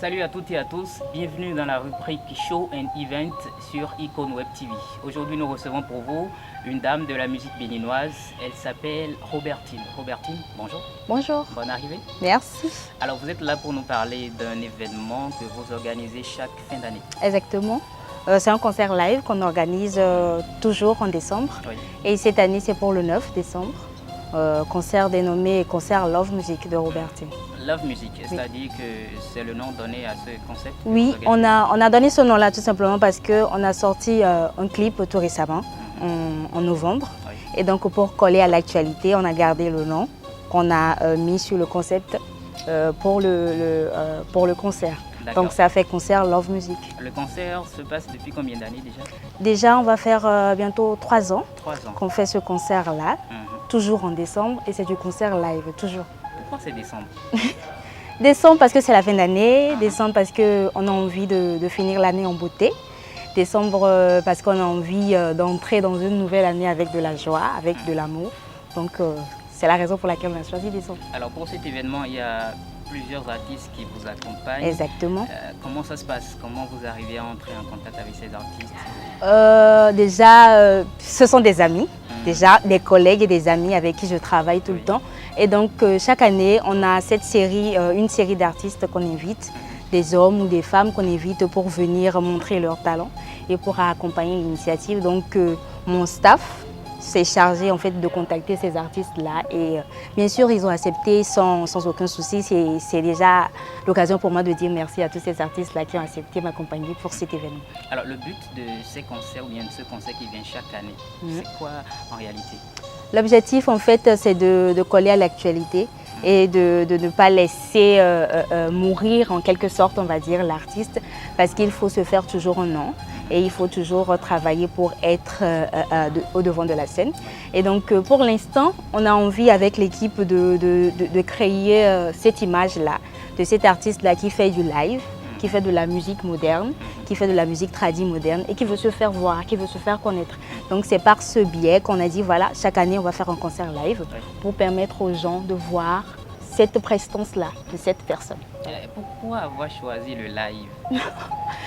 Salut à toutes et à tous, bienvenue dans la rubrique Show and Event sur Icon Web TV. Aujourd'hui, nous recevons pour vous une dame de la musique béninoise. Elle s'appelle Robertine. Robertine, bonjour. Bonjour. Bonne arrivée. Merci. Alors, vous êtes là pour nous parler d'un événement que vous organisez chaque fin d'année. Exactement. C'est un concert live qu'on organise toujours en décembre. Oui. Et cette année, c'est pour le 9 décembre. Concert dénommé Concert Love Music de Robertine. Love Music, c'est-à-dire que c'est le nom donné à ce concept? Oui, on a donné ce nom-là tout simplement parce qu'on a sorti un clip tout récemment, en novembre. Oui. Et donc pour coller à l'actualité, on a gardé le nom qu'on a mis sur le concept pour le concert. Donc ça fait Concert Love Music. Le concert se passe depuis combien d'années déjà? Déjà, on va faire bientôt 3 ans 3 ans. qu'on fait ce concert-là, toujours en décembre, et c'est du concert live, toujours. Pourquoi c'est décembre? Décembre parce que c'est la fin d'année, décembre parce qu'on a envie de finir l'année en beauté, décembre parce qu'on a envie d'entrer dans une nouvelle année avec de la joie, avec de l'amour. Donc c'est la raison pour laquelle on a choisi décembre. Alors pour cet événement, il y a plusieurs artistes qui vous accompagnent. Exactement. Comment ça se passe? Comment vous arrivez à entrer en contact avec ces artistes? Déjà, ce sont des amis, déjà des collègues et des amis avec qui je travaille tout le temps. Et donc, chaque année, on a cette série, une série d'artistes qu'on invite, des hommes ou des femmes qu'on invite pour venir montrer leur talent et pour accompagner l'initiative. Donc, mon staff s'est chargé en fait de contacter ces artistes-là et bien sûr ils ont accepté sans aucun souci. C'est déjà l'occasion pour moi de dire merci à tous ces artistes-là qui ont accepté m'accompagner pour cet événement. Alors le but de ces concerts ou bien de ce concert qui vient chaque année, c'est quoi en réalité? L'objectif en fait c'est de coller à l'actualité et de ne pas laisser mourir en quelque sorte on va dire l'artiste parce qu'il faut se faire toujours un nom. Et il faut toujours travailler pour être au devant de la scène. Et donc pour l'instant, on a envie avec l'équipe de créer cette image-là, de cet artiste-là qui fait du live, qui fait de la musique moderne, qui fait de la musique tradie moderne et qui veut se faire voir, qui veut se faire connaître. Donc c'est par ce biais qu'on a dit voilà, chaque année on va faire un concert live pour permettre aux gens de voir cette prestance-là de cette personne. Pourquoi avoir choisi le live?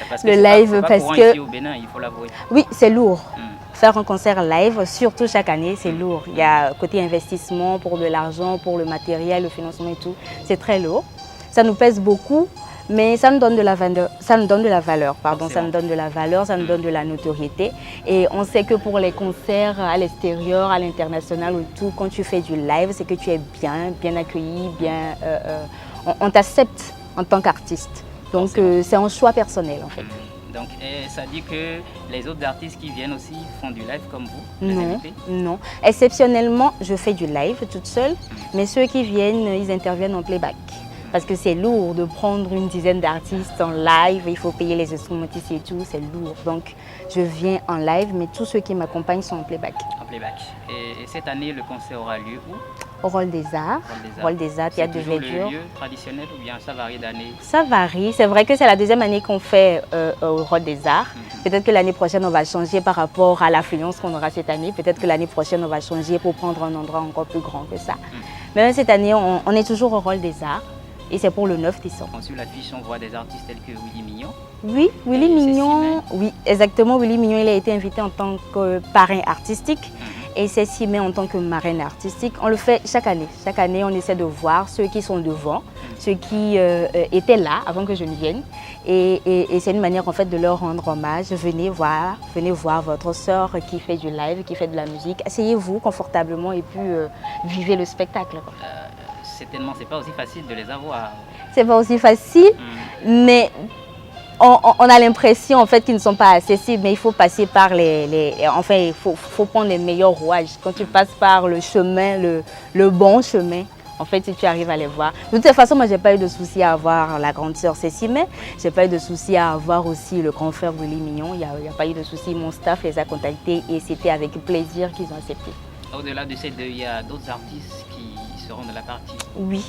Parce que le live pas parce que ici au Bénin, il faut l'avouer. Oui, c'est lourd. Faire un concert live, surtout chaque année, c'est lourd. Il y a côté investissement pour de l'argent, pour le matériel, le financement et tout. C'est très lourd. Ça nous pèse beaucoup, mais ça nous donne de la valeur. Ça nous donne de la valeur, pardon. Ça nous donne de la valeur, ça nous donne de la notoriété. Et on sait que pour les concerts à l'extérieur, à l'international ou tout, quand tu fais du live, c'est que tu es bien accueilli, on t'accepte en tant qu'artiste. Donc c'est un choix personnel en fait. Donc ça dit que les autres artistes qui viennent aussi font du live comme vous? Non, non. Exceptionnellement, je fais du live toute seule, mais ceux qui viennent, ils interviennent en playback. Parce que c'est lourd de prendre une dizaine d'artistes en live, il faut payer les instrumentistes et tout, c'est lourd. Donc je viens en live, mais tous ceux qui m'accompagnent sont en playback. En playback. Et cette année, le concert aura lieu où? Au Rôle des Arts. Rôle des Arts, Théâtre de Verdure. C'est toujours le lieu traditionnel ou bien ça varie d'année? Ça varie. C'est vrai que c'est la deuxième année qu'on fait au Rôle des Arts. Peut-être que l'année prochaine, on va changer par rapport à l'affluence qu'on aura cette année. Peut-être que l'année prochaine, on va changer pour prendre un endroit encore plus grand que ça. Mais cette année, on est toujours au Rôle des Arts. Et c'est pour le 9 décembre. Sur l'affiche, on voit des artistes tels que Willy Mignon. Oui, Willy Mignon, oui, exactement. Willy Mignon, il a été invité en tant que parrain artistique et Cécile May en tant que marraine artistique. On le fait chaque année. Chaque année, on essaie de voir ceux qui sont devant, ceux qui étaient là avant que je ne vienne. Et c'est une manière en fait de leur rendre hommage. Venez voir votre sœur qui fait du live, qui fait de la musique. Asseyez-vous confortablement et puis vivez le spectacle. Certainement, c'est pas aussi facile de les avoir. C'est pas aussi facile, mais on a l'impression en fait qu'ils ne sont pas accessibles, mais il faut passer par enfin, il faut prendre les meilleurs rouages. Quand tu passes par le chemin, le bon chemin, en fait, si tu arrives à les voir. De toute façon, moi, j'ai pas eu de souci à avoir la grande sœur Cécile May. J'ai pas eu de souci à avoir aussi le grand frère Willy Mignon. Il y a pas eu de souci. Mon staff les a contactés et c'était avec plaisir qu'ils ont accepté. Au-delà de ces deux, il y a d'autres artistes qui seront de la partie? Oui,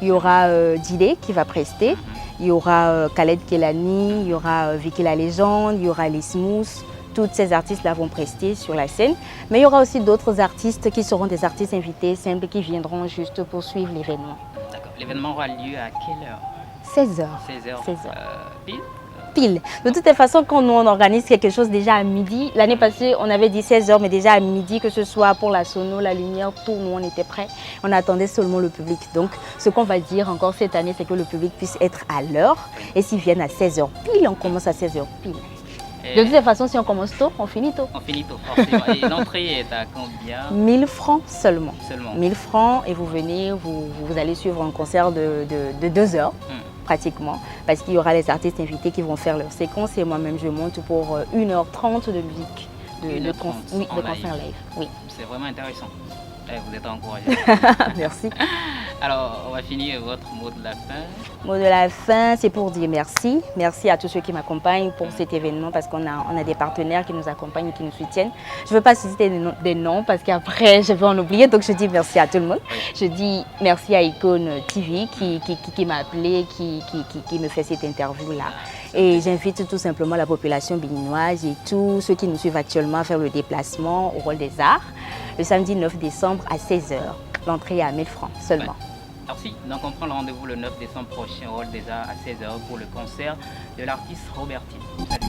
il y aura Dile qui va prester, il y aura Khaled Kelani, il y aura Vicky la Légende, il y aura Les Smooth. Tous ces artistes-là vont prester sur la scène. Mais il y aura aussi d'autres artistes qui seront des artistes invités simples qui viendront juste pour suivre l'événement. D'accord. L'événement aura lieu à quelle heure? 16h. 16h. 16h. Pile. Pile. De toutes les façons, quand nous on organise quelque chose déjà à midi, l'année passée on avait dit 16h, mais déjà à midi, que ce soit pour la sono, la lumière, tout, nous on était prêts. On attendait seulement le public. Donc ce qu'on va dire encore cette année, c'est que le public puisse être à l'heure. Et s'ils viennent à 16h pile, on commence à 16h pile. De toutes les façons, si on commence tôt, on finit tôt. On finit tôt, forcément. Et l'entrée est à combien? 1000 francs seulement. Seulement. 1000 francs et vous venez, vous allez suivre un concert de 2 heures. Pratiquement, parce qu'il y aura les artistes invités qui vont faire leur séquence et moi-même je monte pour 1h30 de musique, de concert live. Oui. C'est vraiment intéressant. Vous êtes encouragé. Merci. Alors, on va finir votre mot de la fin. Mot de la fin, c'est pour dire merci. Merci à tous ceux qui m'accompagnent pour cet événement parce qu'on a des partenaires qui nous accompagnent et qui nous soutiennent. Je ne veux pas citer des noms parce qu'après, je vais en oublier. Donc, je dis merci à tout le monde. Oui. Je dis merci à Icône TV qui m'a appelé, qui me fait cette interview-là. Et j'invite tout simplement la population béninoise et tous ceux qui nous suivent actuellement à faire le déplacement au Hall des Arts le samedi 9 décembre à 16h. L'entrée est à 1000 francs seulement. Merci. Donc on prend le rendez-vous le 9 décembre prochain au Hall des Arts à 16h pour le concert de l'artiste Robertine. Salut.